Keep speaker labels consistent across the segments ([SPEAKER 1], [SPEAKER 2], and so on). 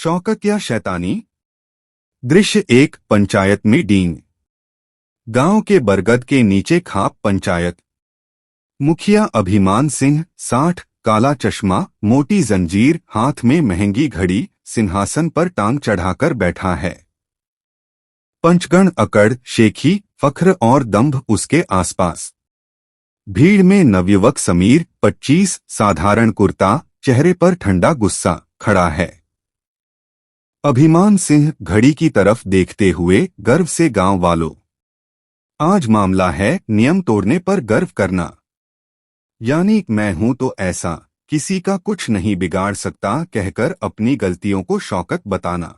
[SPEAKER 1] शौकत या शैतानी। दृश्य एक, पंचायत में डींग। गांव के बरगद के नीचे खाप पंचायत। मुखिया अभिमान सिंह 60, काला चश्मा, मोटी जंजीर, हाथ में महंगी घड़ी, सिंहासन पर टांग चढ़ाकर बैठा है। पंचगण अकड़, शेखी, फख्र और दंभ उसके आसपास। भीड़ में नवयुवक समीर 25, साधारण कुर्ता, चेहरे पर ठंडा गुस्सा, खड़ा है। अभिमान सिंह घड़ी की तरफ देखते हुए गर्व से, गांव वालों, आज मामला है नियम तोड़ने पर गर्व करना। यानी मैं हूं तो ऐसा, किसी का कुछ नहीं बिगाड़ सकता कहकर अपनी गलतियों को शौकत बताना।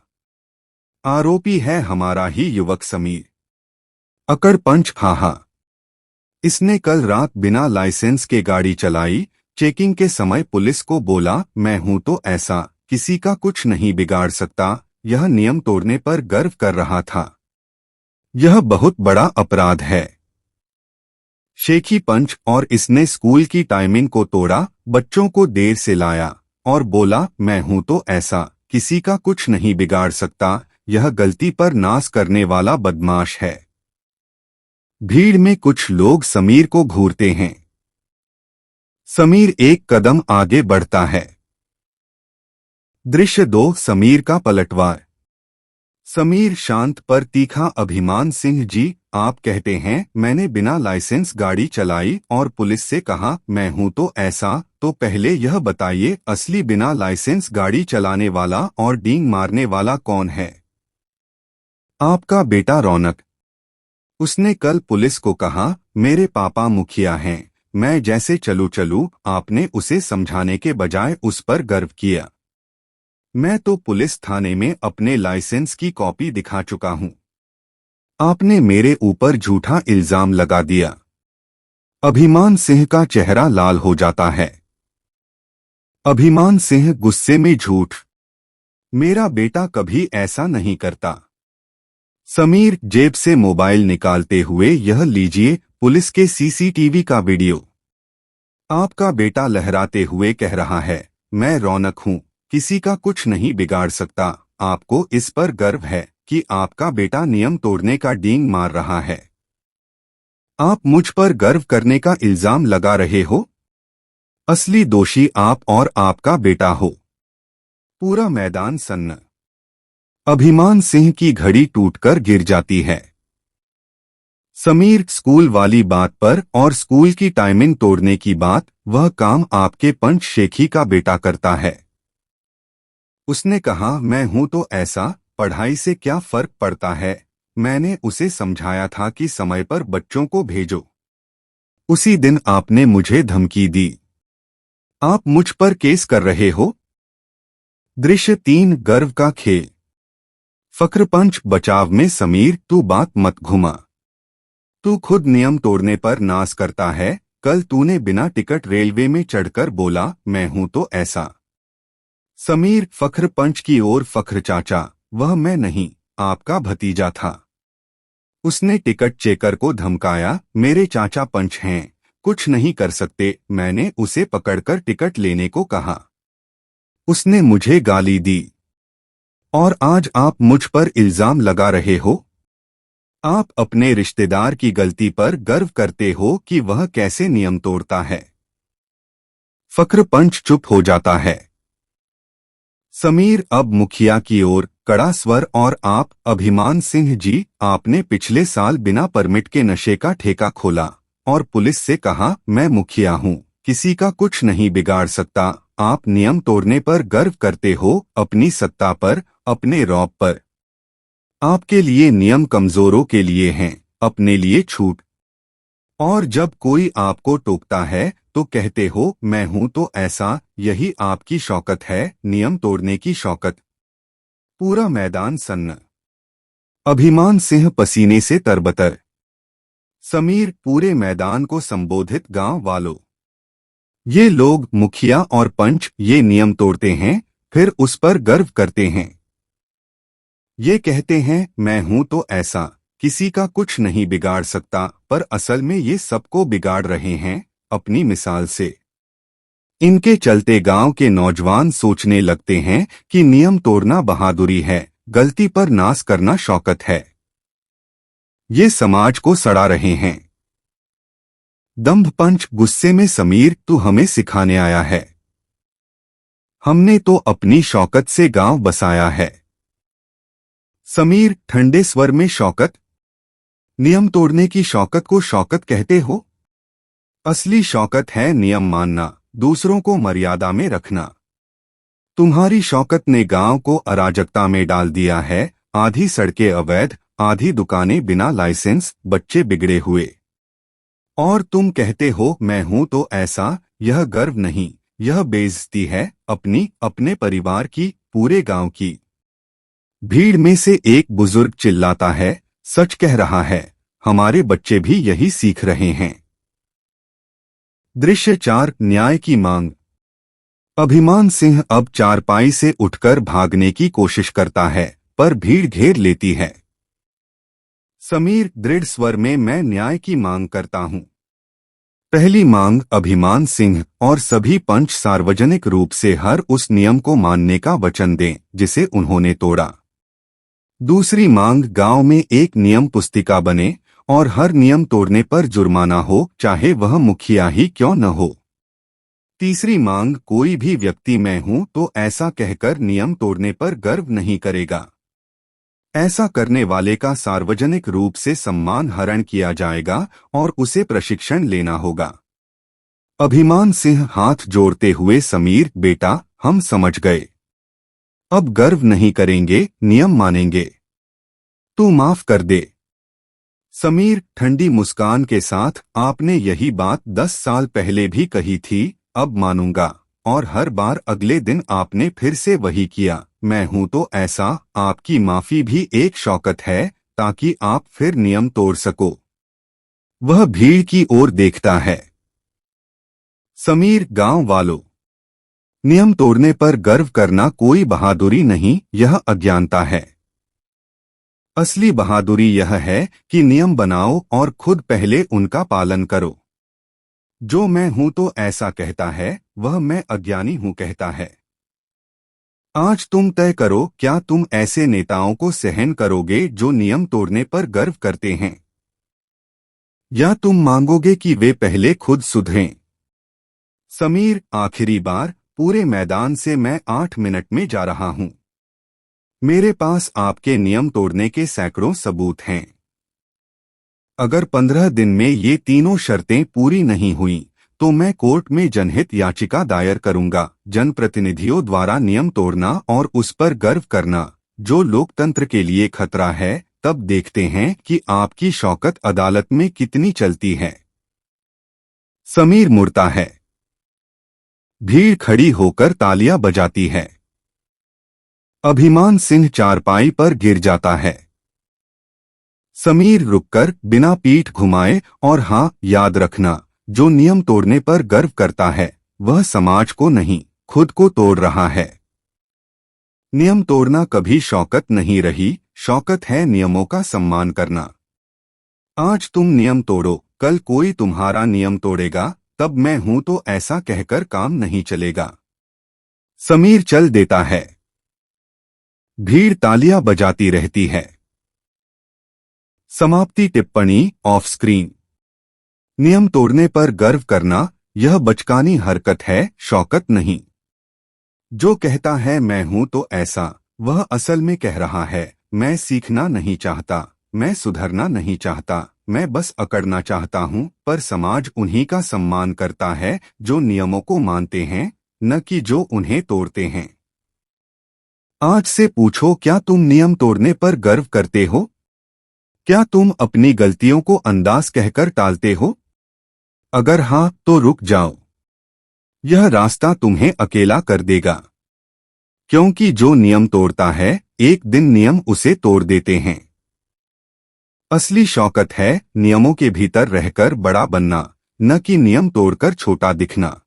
[SPEAKER 1] आरोपी है हमारा ही युवक समीर। अकड़ पंच, हाहा, इसने कल रात बिना लाइसेंस के गाड़ी चलाई, चेकिंग के समय पुलिस को बोला मैं हूं तो ऐसा, किसी का कुछ नहीं बिगाड़ सकता, यह नियम तोड़ने पर गर्व कर रहा था। यह बहुत बड़ा अपराध है। शेखी पंच, और इसने स्कूल की टाइमिंग को तोड़ा, बच्चों को देर से लाया और बोला मैं हूं तो ऐसा, किसी का कुछ नहीं बिगाड़ सकता, यह गलती पर नाज करने वाला बदमाश है। भीड़ में कुछ लोग समीर को घूरते हैं। समीर एक कदम आगे बढ़ता है। दृश्य 2, समीर का पलटवार। समीर शांत पर तीखा, अभिमान सिंह जी, आप कहते हैं मैंने बिना लाइसेंस गाड़ी चलाई और पुलिस से कहा मैं हूं तो ऐसा, तो पहले यह बताइए असली बिना लाइसेंस गाड़ी चलाने वाला और डींग मारने वाला कौन है? आपका बेटा रौनक। उसने कल पुलिस को कहा मेरे पापा मुखिया हैं, मैं जैसे चलूं, आपने उसे समझाने के बजाय उस पर गर्व किया। मैं तो पुलिस थाने में अपने लाइसेंस की कॉपी दिखा चुका हूं। आपने मेरे ऊपर झूठा इल्जाम लगा दिया। अभिमान सिंह का चेहरा लाल हो जाता है। अभिमान सिंह गुस्से में, झूठ, मेरा बेटा कभी ऐसा नहीं करता। समीर जेब से मोबाइल निकालते हुए, यह लीजिए पुलिस के सीसीटीवी का वीडियो। आपका बेटा लहराते हुए कह रहा है मैं रौनक हूं, किसी का कुछ नहीं बिगाड़ सकता। आपको इस पर गर्व है कि आपका बेटा नियम तोड़ने का डींग मार रहा है। आप मुझ पर गर्व करने का इल्जाम लगा रहे हो। असली दोषी आप और आपका बेटा हो। पूरा मैदान सन्न। अभिमान सिंह की घड़ी टूटकर गिर जाती है। समीर, स्कूल वाली बात पर और स्कूल की टाइमिंग तोड़ने की बात, वह काम आपके पंच शेखी का बेटा करता है। उसने कहा मैं हूं तो ऐसा, पढ़ाई से क्या फर्क पड़ता है। मैंने उसे समझाया था कि समय पर बच्चों को भेजो। उसी दिन आपने मुझे धमकी दी। आप मुझ पर केस कर रहे हो। दृश्य 3, गर्व का खेल। फख्र पंच, बचाव में समीर, तू बात मत घुमा। तू खुद नियम तोड़ने पर नाज करता है। कल तूने बिना टिकट रेलवे में चढ़कर बोला मैं हूं तो ऐसा। समीर फख्र पंच की ओर, फख्र चाचा, वह मैं नहीं, आपका भतीजा था। उसने टिकट चेकर को धमकाया, मेरे चाचा पंच हैं, कुछ नहीं कर सकते। मैंने उसे पकड़कर टिकट लेने को कहा। उसने मुझे गाली दी। और आज आप मुझ पर इल्जाम लगा रहे हो। आप अपने रिश्तेदार की गलती पर गर्व करते हो कि वह कैसे नियम तोड़ता है। फख्र पंच चुप हो जाता है। समीर अब मुखिया की ओर, कड़ा स्वर, और आप अभिमान सिंह जी, आपने पिछले साल बिना परमिट के नशे का ठेका खोला और पुलिस से कहा मैं मुखिया हूं, किसी का कुछ नहीं बिगाड़ सकता। आप नियम तोड़ने पर गर्व करते हो, अपनी सत्ता पर, अपने रौब पर। आपके लिए नियम कमजोरों के लिए हैं, अपने लिए छूट। और जब कोई आपको टोकता है तो कहते हो मैं हूं तो ऐसा, यही आपकी शौकत है, नियम तोड़ने की शौकत। पूरा मैदान सन्न। अभिमान सिंह पसीने से तरबतर। समीर पूरे मैदान को संबोधित, गांव वालों, ये लोग मुखिया और पंच ये नियम तोड़ते हैं, फिर उस पर गर्व करते हैं। ये कहते हैं मैं हूं तो ऐसा, किसी का कुछ नहीं बिगाड़ सकता, पर असल में ये सबको बिगाड़ रहे हैं, अपनी मिसाल से। इनके चलते गांव के नौजवान सोचने लगते हैं कि नियम तोड़ना बहादुरी है, गलती पर नाश करना शौकत है। ये समाज को सड़ा रहे हैं। दंभ पंच गुस्से में, समीर तू हमें सिखाने आया है? हमने तो अपनी शौकत से गांव बसाया है। समीर ठंडे स्वर में, शौकत? नियम तोड़ने की शौकत को शौकत कहते हो? असली शौकत है नियम मानना, दूसरों को मर्यादा में रखना। तुम्हारी शौकत ने गांव को अराजकता में डाल दिया है। आधी सड़कें अवैध, आधी दुकानें बिना लाइसेंस, बच्चे बिगड़े हुए। और तुम कहते हो मैं हूं तो ऐसा। यह गर्व नहीं, यह बेइज्जती है, अपनी, अपने परिवार की, पूरे गांव की। भीड़ में से एक बुजुर्ग चिल्लाता है, सच कह रहा है, हमारे बच्चे भी यही सीख रहे हैं। दृश्य 4, न्याय की मांग। अभिमान सिंह अब चारपाई से उठकर भागने की कोशिश करता है, पर भीड़ घेर लेती है। समीर दृढ़ स्वर में, मैं न्याय की मांग करता हूं। पहली मांग, अभिमान सिंह और सभी पंच सार्वजनिक रूप से हर उस नियम को मानने का वचन दें जिसे उन्होंने तोड़ा। दूसरी मांग, गांव में एक नियम पुस्तिका बने और हर नियम तोड़ने पर जुर्माना हो, चाहे वह मुखिया ही क्यों न हो। तीसरी मांग, कोई भी व्यक्ति मैं हूं तो ऐसा कहकर नियम तोड़ने पर गर्व नहीं करेगा। ऐसा करने वाले का सार्वजनिक रूप से सम्मान हरण किया जाएगा और उसे प्रशिक्षण लेना होगा। अभिमान सिंह हाथ जोड़ते हुए, समीर बेटा, हम समझ गए। अब गर्व नहीं करेंगे, नियम मानेंगे। तू माफ कर दे। समीर ठंडी मुस्कान के साथ, आपने यही बात 10 साल पहले भी कही थी, अब मानूंगा। और हर बार अगले दिन आपने फिर से वही किया, मैं हूं तो ऐसा। आपकी माफी भी एक शौकत है, ताकि आप फिर नियम तोड़ सको। वह भीड़ की ओर देखता है। समीर, गांव वालों, नियम तोड़ने पर गर्व करना कोई बहादुरी नहीं, यह अज्ञानता है। असली बहादुरी यह है कि नियम बनाओ और खुद पहले उनका पालन करो। जो मैं हूं तो ऐसा कहता है, वह मैं अज्ञानी हूं कहता है। आज तुम तय करो, क्या तुम ऐसे नेताओं को सहन करोगे जो नियम तोड़ने पर गर्व करते हैं, या तुम मांगोगे कि वे पहले खुद सुधरें? समीर, आखिरी बार, पूरे मैदान से मैं 8 मिनट में जा रहा हूं। मेरे पास आपके नियम तोड़ने के सैकड़ों सबूत हैं। अगर 15 दिन में ये तीनों शर्तें पूरी नहीं हुई तो मैं कोर्ट में जनहित याचिका दायर करूंगा। जनप्रतिनिधियों द्वारा नियम तोड़ना और उस पर गर्व करना जो लोकतंत्र के लिए खतरा है, तब देखते हैं कि आपकी शौकत अदालत में कितनी चलती है। समीर मुड़ता है। भीड़ खड़ी होकर तालियां बजाती है। अभिमान सिंह चारपाई पर गिर जाता है। समीर रुककर बिना पीठ घुमाए, और हाँ, याद रखना, जो नियम तोड़ने पर गर्व करता है वह समाज को नहीं, खुद को तोड़ रहा है। नियम तोड़ना कभी शौकत नहीं रही, शौकत है नियमों का सम्मान करना। आज तुम नियम तोड़ो, कल कोई तुम्हारा नियम तोड़ेगा, तब मैं हूं तो ऐसा कहकर काम नहीं चलेगा। समीर चल देता है। भीड़ तालियां बजाती रहती है। समाप्ति टिप्पणी ऑफ स्क्रीन। नियम तोड़ने पर गर्व करना यह बचकानी हरकत है, शौकत नहीं। जो कहता है मैं हूं तो ऐसा, वह असल में कह रहा है, मैं सीखना नहीं चाहता, मैं सुधरना नहीं चाहता, मैं बस अकड़ना चाहता हूं। पर समाज उन्हीं का सम्मान करता है जो नियमों को मानते हैं, न कि जो उन्हें तोड़ते हैं। आज से पूछो, क्या तुम नियम तोड़ने पर गर्व करते हो? क्या तुम अपनी गलतियों को अंदाज कहकर टालते हो? अगर हाँ, तो रुक जाओ। यह रास्ता तुम्हें अकेला कर देगा, क्योंकि जो नियम तोड़ता है, एक दिन नियम उसे तोड़ देते हैं। असली शौकत है नियमों के भीतर रहकर बड़ा बनना, न कि नियम तोड़कर छोटा दिखना।